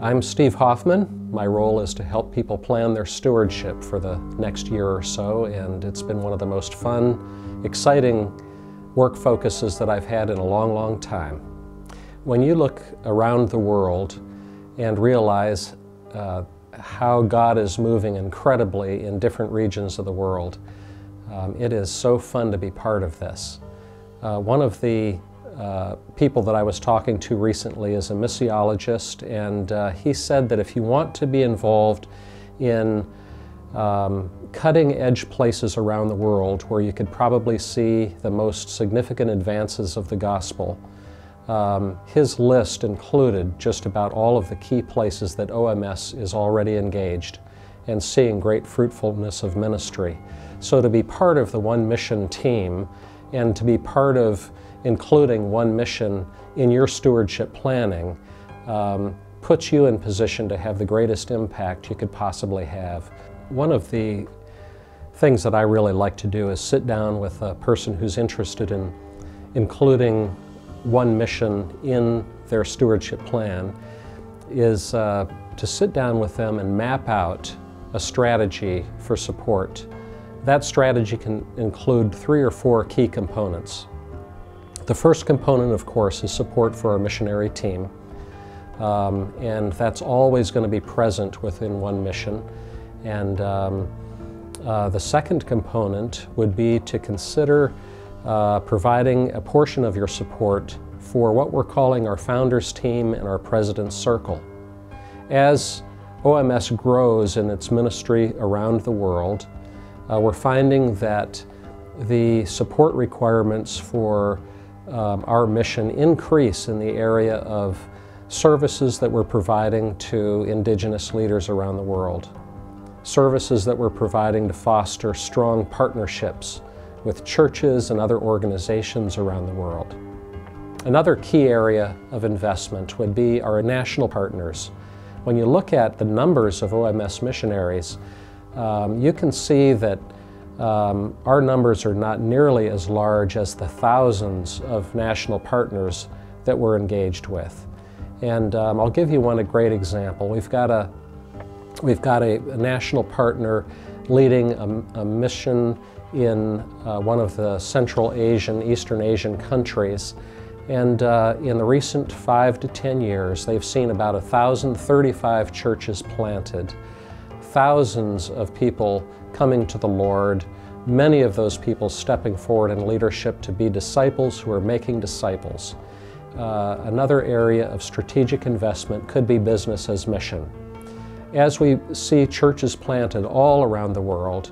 I'm Steve Hoffman. My role is to help people plan their stewardship for the next year or so, and it's been one of the most fun, exciting work focuses that I've had in a long, long time. When you look around the world and realize how God is moving incredibly in different regions of the world, it is so fun to be part of this. One of the people that I was talking to recently is a missiologist, and he said that if you want to be involved in cutting-edge places around the world where you could probably see the most significant advances of the gospel, his list included just about all of the key places that OMS is already engaged and seeing great fruitfulness of ministry. So to be part of the One Mission team and to be part of including One Mission in your stewardship planning puts you in position to have the greatest impact you could possibly have. One of the things that I really like to do is sit down with a person who's interested in including One Mission in their stewardship plan is to sit down with them and map out a strategy for support. That strategy can include 3 or 4 key components. The first component, of course, is support for our missionary team, and that's always going to be present within One Mission. And the second component would be to consider providing a portion of your support for what we're calling our Founders Team and our President's Circle. As OMS grows in its ministry around the world, we're finding that the support requirements for our mission increase in the area of services that we're providing to indigenous leaders around the world, services that we're providing to foster strong partnerships with churches and other organizations around the world. Another key area of investment would be our national partners. When you look at the numbers of OMS missionaries, you can see that our numbers are not nearly as large as the thousands of national partners that we're engaged with. And I'll give you one great example. We've got a national partner leading a mission in one of the Central Asian, Eastern Asian countries. And in the recent 5 to 10 years, they've seen about 1,035 churches planted, thousands of people coming to the Lord, many of those people stepping forward in leadership to be disciples who are making disciples. Another area of strategic investment could be business as mission. As we see churches planted all around the world,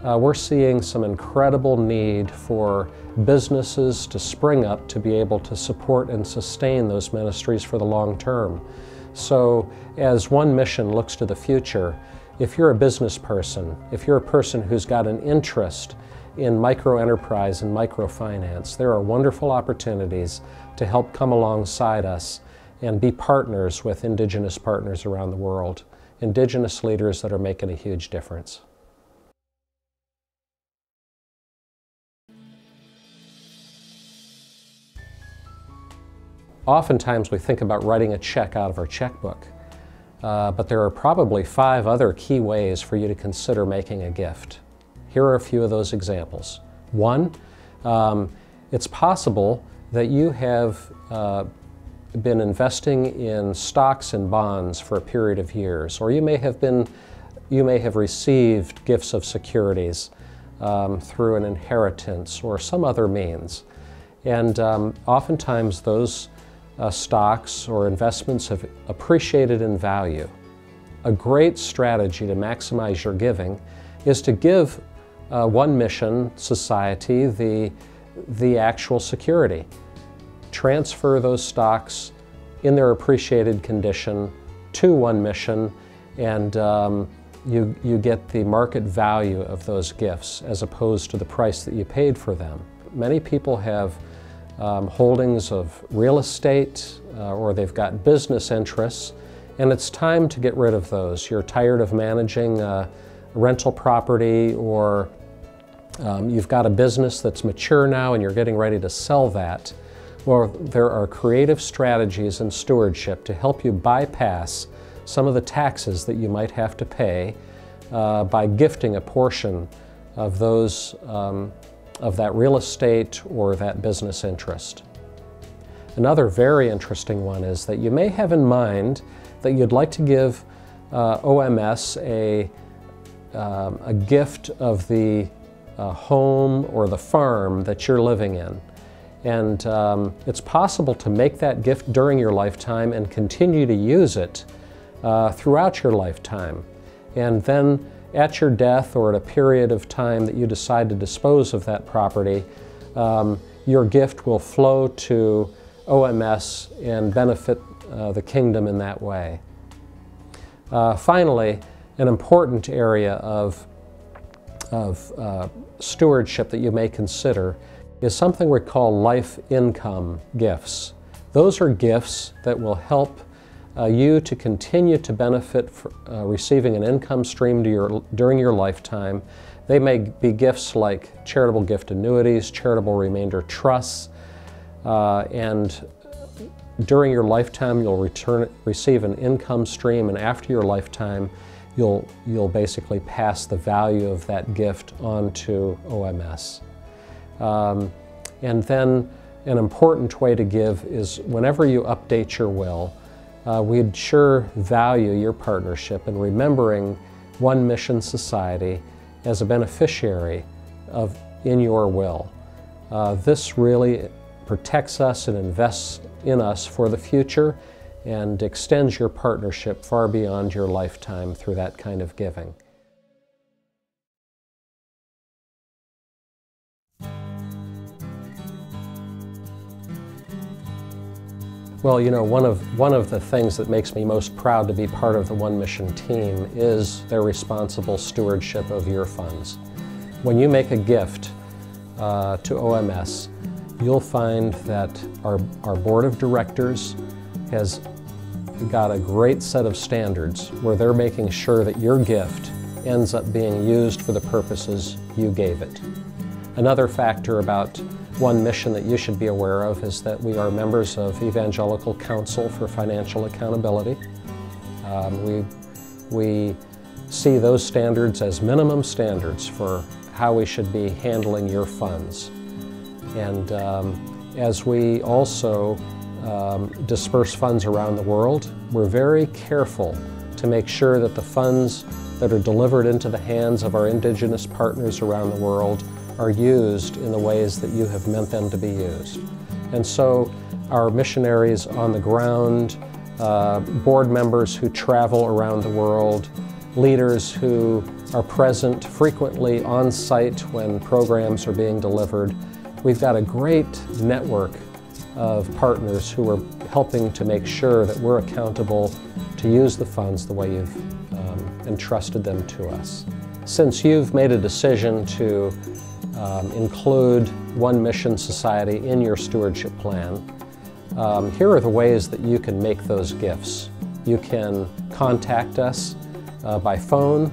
we're seeing some incredible need for businesses to spring up to be able to support and sustain those ministries for the long term. So as One Mission looks to the future, if you're a business person, if you're a person who's got an interest in microenterprise and microfinance, there are wonderful opportunities to help come alongside us and be partners with indigenous partners around the world, indigenous leaders that are making a huge difference. Oftentimes we think about writing a check out of our checkbook. But there are probably 5 other key ways for you to consider making a gift. Here are a few of those examples. 1, it's possible that you have been investing in stocks and bonds for a period of years, or you may have received gifts of securities through an inheritance or some other means. And oftentimes those stocks or investments have appreciated in value. A great strategy to maximize your giving is to give One Mission Society the actual security. Transfer those stocks in their appreciated condition to One Mission, and you get the market value of those gifts as opposed to the price that you paid for them. Many people have holdings of real estate or they've got business interests, and it's time to get rid of those. You're tired of managing rental property, or you've got a business that's mature now and you're getting ready to sell that. Well, there are creative strategies in stewardship to help you bypass some of the taxes that you might have to pay by gifting a portion of those of that real estate or that business interest. Another very interesting one is that you may have in mind that you'd like to give OMS a gift of the home or the farm that you're living in. And it's possible to make that gift during your lifetime and continue to use it throughout your lifetime. And then at your death or at a period of time that you decide to dispose of that property, your gift will flow to OMS and benefit the kingdom in that way. Finally, an important area of stewardship that you may consider is something we call life income gifts. Those are gifts that will help you to continue to benefit from receiving an income stream during your lifetime. They may be gifts like charitable gift annuities, charitable remainder trusts, and during your lifetime you'll receive an income stream, and after your lifetime you'll basically pass the value of that gift on to OMS. And then an important way to give is whenever you update your will, we'd sure value your partnership in remembering One Mission Society as a beneficiary in your will. This really protects us and invests in us for the future and extends your partnership far beyond your lifetime through that kind of giving. Well, you know, one of the things that makes me most proud to be part of the One Mission team is their responsible stewardship of your funds. When you make a gift to OMS, you'll find that our board of directors has got a great set of standards where they're making sure that your gift ends up being used for the purposes you gave it. Another factor about One Mission that you should be aware of is that we are members of Evangelical Council for Financial Accountability. We see those standards as minimum standards for how we should be handling your funds. And as we also disperse funds around the world, we're very careful to make sure that the funds that are delivered into the hands of our indigenous partners around the world are used in the ways that you have meant them to be used. And so our missionaries on the ground, board members who travel around the world, leaders who are present frequently on site when programs are being delivered, we've got a great network of partners who are helping to make sure that we're accountable to use the funds the way you've entrusted them to us. Since you've made a decision to include One Mission Society in your stewardship plan, here are the ways that you can make those gifts. You can contact us by phone.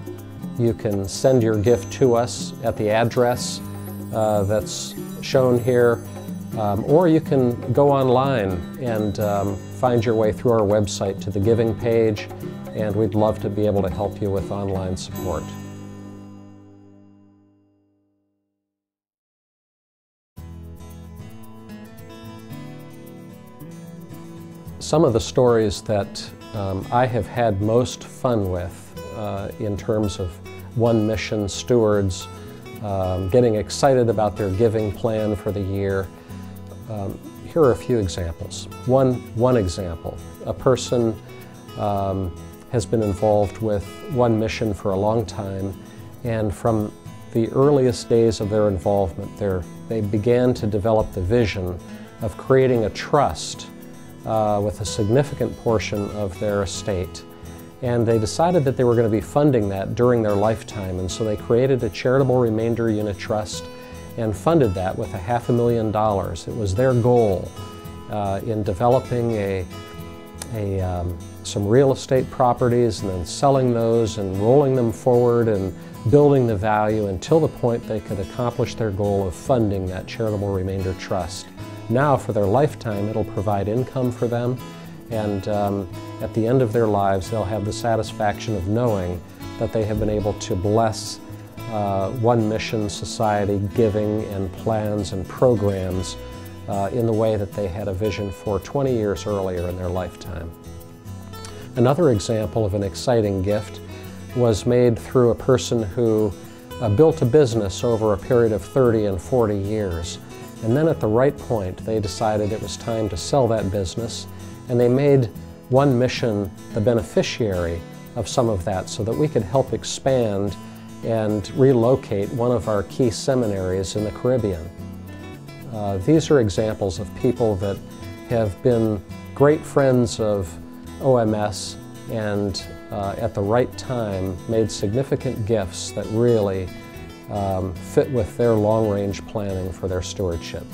You can send your gift to us at the address that's shown here, or you can go online and find your way through our website to the giving page, and we'd love to be able to help you with online support. Some of the stories that I have had most fun with in terms of One Mission stewards getting excited about their giving plan for the year. Here are a few examples. One example, a person has been involved with One Mission for a long time, and from the earliest days of their involvement, they began to develop the vision of creating a trust with a significant portion of their estate. And they decided that they were going to be funding that during their lifetime, and so they created a charitable remainder unit trust and funded that with $500,000. It was their goal in developing some real estate properties and then selling those and rolling them forward and building the value until the point they could accomplish their goal of funding that charitable remainder trust. Now, for their lifetime, it'll provide income for them, and at the end of their lives, they'll have the satisfaction of knowing that they have been able to bless One Mission Society giving and plans and programs in the way that they had a vision for 20 years earlier in their lifetime. Another example of an exciting gift was made through a person who built a business over a period of 30 and 40 years. And then at the right point, they decided it was time to sell that business, and they made One Mission the beneficiary of some of that so that we could help expand and relocate one of our key seminaries in the Caribbean. These are examples of people that have been great friends of OMS and at the right time made significant gifts that really fit with their long-range planning for their stewardship.